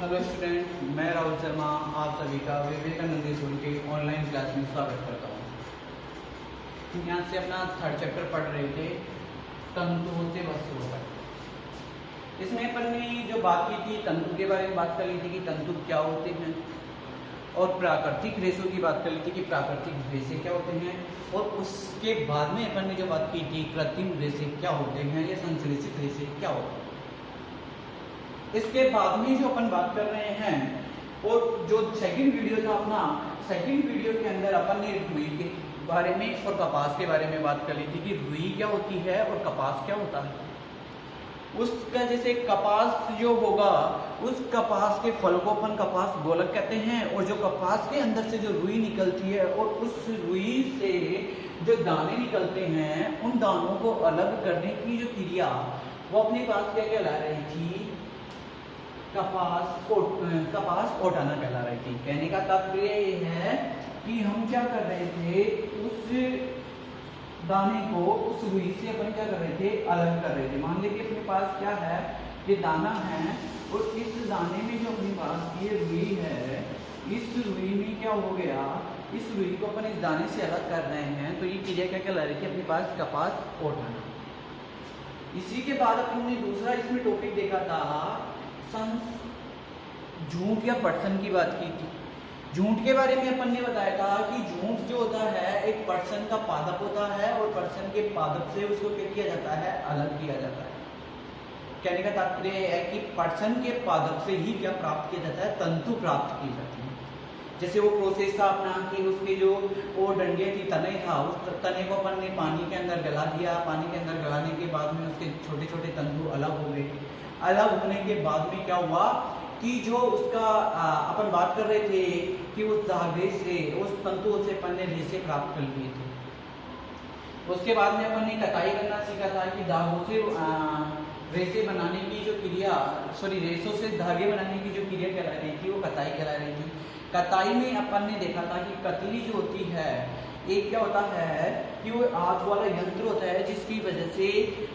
Hello student, मैं राहुल शर्मा आप सभी का विवेकानंद स्कूल के ऑनलाइन क्लास में स्वागत करता हूँ। यहाँ से अपना थर्ड चैप्टर पढ़ रहे थे, तंतुओं से वस्तुओं तक। इसमें अपन ने जो बात की थी तंतु के बारे में बात कर ली थी कि तंतु क्या होते हैं, और प्राकृतिक रेशों की बात कर ली थी कि प्राकृतिक रेशे क्या होते हैं, और उसके बाद में अपन ने जो बात की थी कृत्रिम रेशे क्या होते हैं या संश्लेषित रेशे क्या होते हैं। इसके बाद में जो अपन बात कर रहे हैं, और जो सेकंड वीडियो था अपना, सेकंड वीडियो के अंदर अपन ने रुई के बारे में और कपास के बारे में बात कर ली थी कि रुई क्या होती है और कपास क्या होता है। उसका जैसे कपास जो होगा, उस कपास के फल को अपन कपास गोलक कहते हैं, और जो कपास के अंदर से जो रुई निकलती है और उस रुई से जो दाने निकलते हैं, उन दानों को अलग करने की जो क्रिया वो अपने पास क्या कहला रही थी, कपास ओटाना कहला रही थी। कहने का तात्पर्य ये है कि हम क्या कर रहे थे, उस दाने को उस रुई से अपन क्या कर रहे थे, अलग कर रहे थे। मान लीजिए अपने पास क्या है, ये दाना है, और इस दाने में जो अपने पास ये रुई है, इस रुई में क्या हो गया, इस रुई को अपन इस दाने से अलग कर रहे हैं, तो ये क्रिया क्या कहला रही थी अपने पास, कपास ओटाना। इसी के बाद अपन ने दूसरा इसमें टॉपिक देखा था, झूठ या पटसन की बात की थी। झूठ के बारे में अपन ने बताया था कि झूठ जो होता है एक पटसन का पादप होता है, और पटसन के पादप से उसको क्या किया जाता है, अलग किया जाता है। कहने का तात्पर्य है कि पटसन के पादप से ही क्या प्राप्त किया जाता है, तंतु प्राप्त की जाती है। जैसे वो प्रोसेस था अपना कि उसके जो वो डंडे थी, तने था, उस तने को अपन ने पानी के अंदर गला दिया। पानी के अंदर गलाने के बाद में उसके छोटे छोटे तंतु अलग हो गए। अलग होने के बाद में क्या हुआ कि जो उसका अपन बात कर रहे थे कि उस धागे से, उस तंतुओं से अपन ने रेशे प्राप्त कर लिए थे। उसके बाद में अपन ने कताई करना सीखा था कि धागों से रेशे बनाने की जो क्रिया, रेशों से धागे बनाने की जो क्रिया करा रही थी वो कताई करा रही थी। कताई में अपन ने देखा था कि कतली जो होती है, एक क्या होता है कि वो आग वाला यंत्र होता है जिसकी वजह से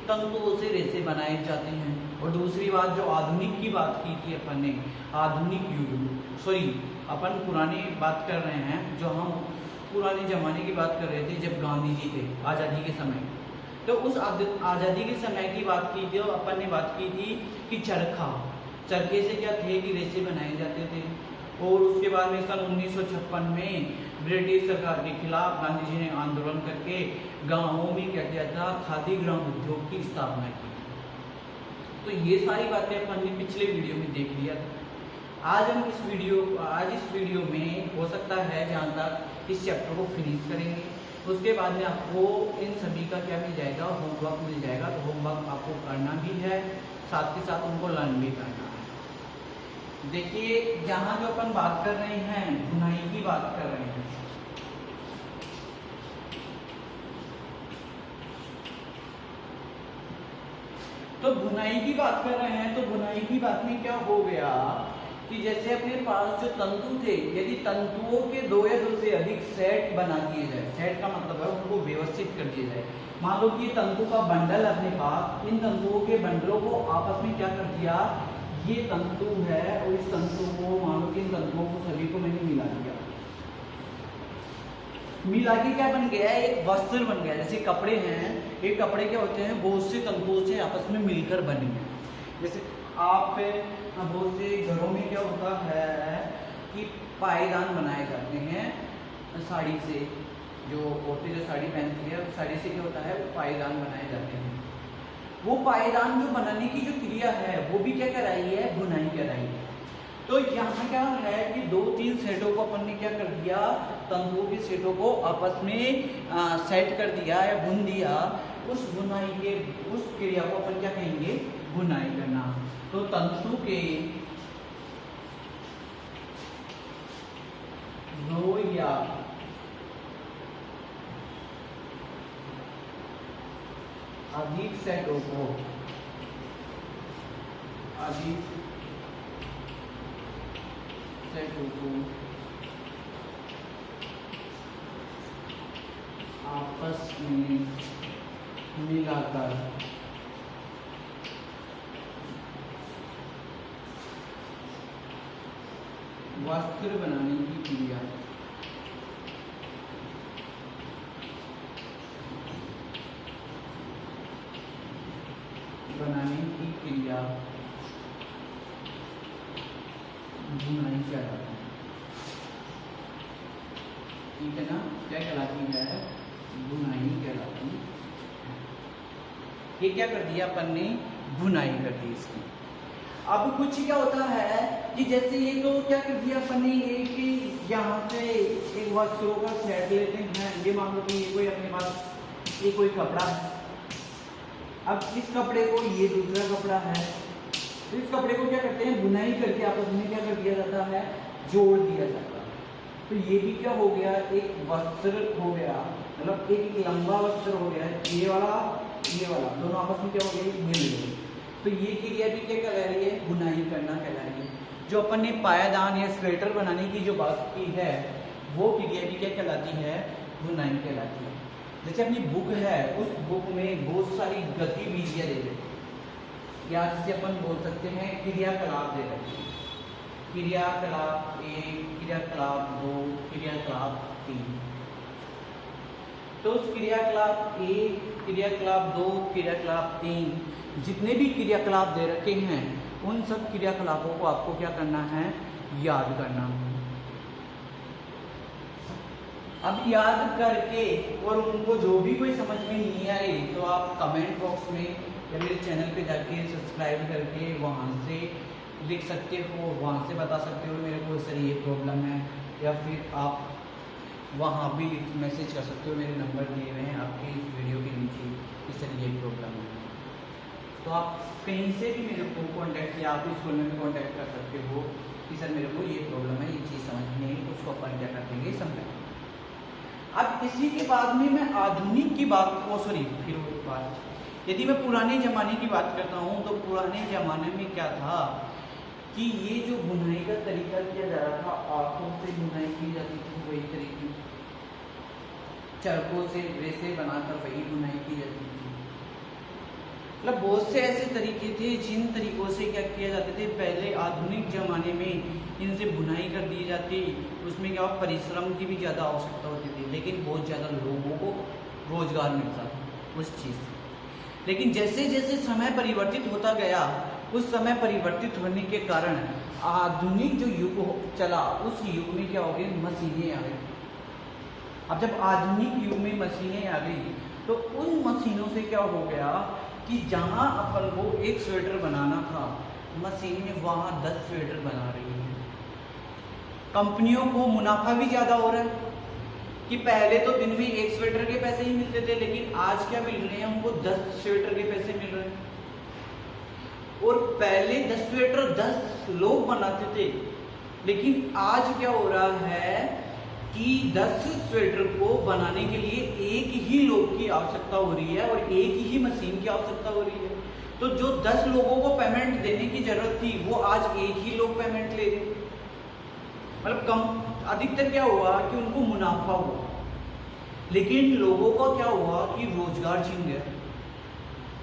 तंतुओं से रेशे बनाए जाते हैं। और दूसरी बात जो आधुनिक की बात की थी अपन ने, आधुनिक युग, अपन पुरानी बात कर रहे हैं, जो हम पुराने जमाने की बात कर रहे थे जब गांधी जी थे, आज़ादी के समय। तो उस आज़ादी के समय की बात की थी, अपन ने बात की थी कि चरखे से क्या थे कि रेशे बनाए जाते थे। और उसके बाद में सन 1956 में ब्रिटिश सरकार के खिलाफ गांधी जी ने आंदोलन करके गांवों में क्या किया था, खादी ग्राम उद्योग की स्थापना की। तो ये सारी बातें अपन ने पिछले वीडियो में देख लिया था। आज इस वीडियो में हो सकता है जहाँ तक इस चैप्टर को फिनिश करेंगे, उसके बाद में आपको इन सभी का क्या मिल जाएगा, होमवर्क मिल जाएगा। तो होमवर्क आपको करना भी है, साथ के साथ उनको लर्न भी करना है। देखिए यहाँ जो अपन बात कर रहे हैं, बुनाई की बात कर रहे हैं। तो बुनाई की बात कर रहे हैं, तो बुनाई की बात में क्या हो गया कि जैसे अपने पास जो तंतु थे, यदि तंतुओं के दो या दो से अधिक सेट बना दिए जाए, सेट का मतलब है उनको व्यवस्थित कर दिया जाए। मान लो कि तंतु का बंडल अपने पास, इन तंतुओं के बंडलों को आपस में क्या कर दिया, ये तंतु है और इस तंतु को, मान लो कि इन तंतुओं को सभी को मैंने मिला दिया। मिला के क्या बन गया, एक वस्त्र बन गया। जैसे कपड़े हैं, ये कपड़े क्या होते हैं, बहुत से तंतुओं से आपस में मिलकर बने हैं। जैसे आप बहुत से घरों में क्या होता है कि पायदान बनाए जाते हैं साड़ी से, जो औरतें जो साड़ी पहनती है, साड़ी से क्या होता है, पायदान बनाए जाते हैं। वो पायदान जो बनाने की जो क्रिया है वो भी क्या कराई है, बुनाई कराई है। तो यहाँ क्या है कि दो तीन सेटों को अपन ने क्या कर दिया, तंतुओं के सेटों को आपस में सेट कर दिया या बुन दिया। उस बुनाई के, उस क्रिया को अपन क्या कहेंगे, बुनाई करना। तो तंतु के दो या अधिक सेटों को, आपस में मिलाकर वस्त्र बनाने की क्रिया। बनाने की क्रिया बुनाई कहलाती है। ठीक है ना, क्या कहलाती है? बुनाई कहलाती है। ये क्या कर दिया अपन ने? बुनाई कर दी इसकी। अब कुछ क्या होता है कि जैसे ये तो क्या कर दिया अपन ने, एक यहाँ से एक वस्त्रों का सेट लेते हैं। ये मान लो कि ये कोई अपने पास ये कोई कपड़ा है। अब इस कपड़े को ये दूसरा कपड़ा है, तो इस कपड़े को क्या करते हैं? बुनाई करके आपस में क्या कर दिया जाता है? जोड़ दिया जाता है। तो ये भी क्या हो गया? एक वस्त्र हो गया, मतलब एक लंबा वस्त्र हो गया। ये वाला दोनों आपस में क्या हो गए? मिल गए। तो ये क्रिया भी क्या कहला रही है? बुनाई करना कहला रही है। जो अपन ने पायदान या स्वेटर बनाने की जो बात की है, वो क्रिया भी क्या कहलाती है? बुनाई कहलाती है। जैसे अपनी बुक है, उस बुक में बहुत सारी गतिविधियां दे रही, या जिसे अपन बोल सकते हैं क्रियाकलाप दे रहे हैं। क्रियाकलाप 1, क्रियाकलाप 2, क्रियाकलाप 3। तो उस क्रियाकलाप 1, क्रियाकलाप 2, क्रियाकलाप 3 जितने भी क्रियाकलाप दे रखे हैं, उन सब क्रियाकलापों को आपको क्या करना है? याद करना है। अब याद करके और उनको जो भी कोई समझ में नहीं आए तो आप कमेंट बॉक्स में या मेरे चैनल पे जाके सब्सक्राइब करके वहाँ से लिख सकते हो, वहाँ से बता सकते हो मेरे को सर ये प्रॉब्लम है, या फिर आप वहाँ भी मैसेज कर सकते हो। मेरे नंबर दिए हुए हैं आपके इस वीडियो के नीचे कि सर ये प्रॉब्लम है। तो आप कहीं से भी मेरे को कांटेक्ट या आप स्कूल में भी कांटेक्ट कर सकते हो कि सर मेरे को ये प्रॉब्लम है, ये चीज़ समझ नहीं आई, उसको अपन क्या कर देंगे? समझाएंगे। अब इसी के बाद में मैं आधुनिक की बात को यदि मैं पुराने ज़माने की बात करता हूँ, तो पुराने ज़माने में क्या था कि ये जो बुनाई का तरीका किया जा रहा था, आंखों से बुनाई की जाती थी, वही तरीके चरखों से रेसे बनाकर वही बुनाई की जाती थी। मतलब बहुत से ऐसे तरीके थे जिन तरीकों से क्या किया जाते थे। पहले आधुनिक ज़माने में इनसे बुनाई कर दी जाती, उसमें क्या परिश्रम की भी ज़्यादा आवश्यकता होती थी, लेकिन बहुत ज़्यादा लोगों को रोजगार मिलता था उस चीज़ से। लेकिन जैसे जैसे समय परिवर्तित होता गया, उस समय परिवर्तित होने के कारण आधुनिक जो युग चला, उस युग में क्या हो गई? मशीनें आ गई। अब जब आधुनिक युग में मशीनें आ गई, तो उन मशीनों से क्या हो गया कि जहाँ अपन को एक स्वेटर बनाना था, मशीनें वहाँ 10 स्वेटर बना रही हैं। कंपनियों को मुनाफा भी ज़्यादा हो रहा है कि पहले तो दिन में एक स्वेटर के पैसे ही मिलते थे, लेकिन आज क्या मिल रहे हैं? उनको 10 स्वेटर के पैसे मिल रहे हैं। और पहले 10 स्वेटर 10 लोग बनाते थे, लेकिन आज क्या हो रहा है कि 10 स्वेटर को बनाने के लिए एक ही लोग की आवश्यकता हो रही है और एक ही मशीन की आवश्यकता हो रही है। तो जो 10 लोगों को पेमेंट देने की जरूरत थी, वो आज एक ही लोग पेमेंट ले रहे। मतलब कम अधिकतर क्या हुआ कि उनको मुनाफा हुआ, लेकिन लोगों को क्या हुआ कि रोजगार छिन गया।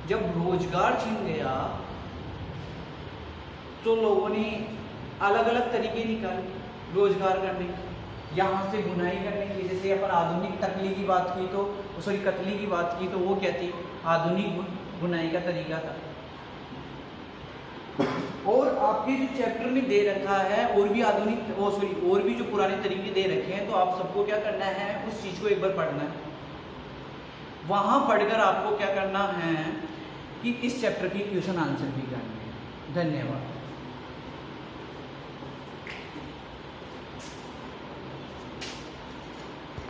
जब रोजगार छिन गया तो लोगों ने अलग अलग तरीके निकाले रोजगार करने के। यहाँ से बुनाई करने की, जैसे अपन आधुनिक कतली की बात की तो कतली की बात की तो वो क्या थी? आधुनिक बुनाई का तरीका था। और आपके जो चैप्टर में दे रखा है और भी आधुनिक और भी जो पुराने तरीके दे रखे हैं, तो आप सबको क्या करना है? उस चीज़ को एक बार पढ़ना है। वहाँ पढ़कर आपको क्या करना है कि इस चैप्टर की क्वेश्चन आंसर भी करनी है। धन्यवाद।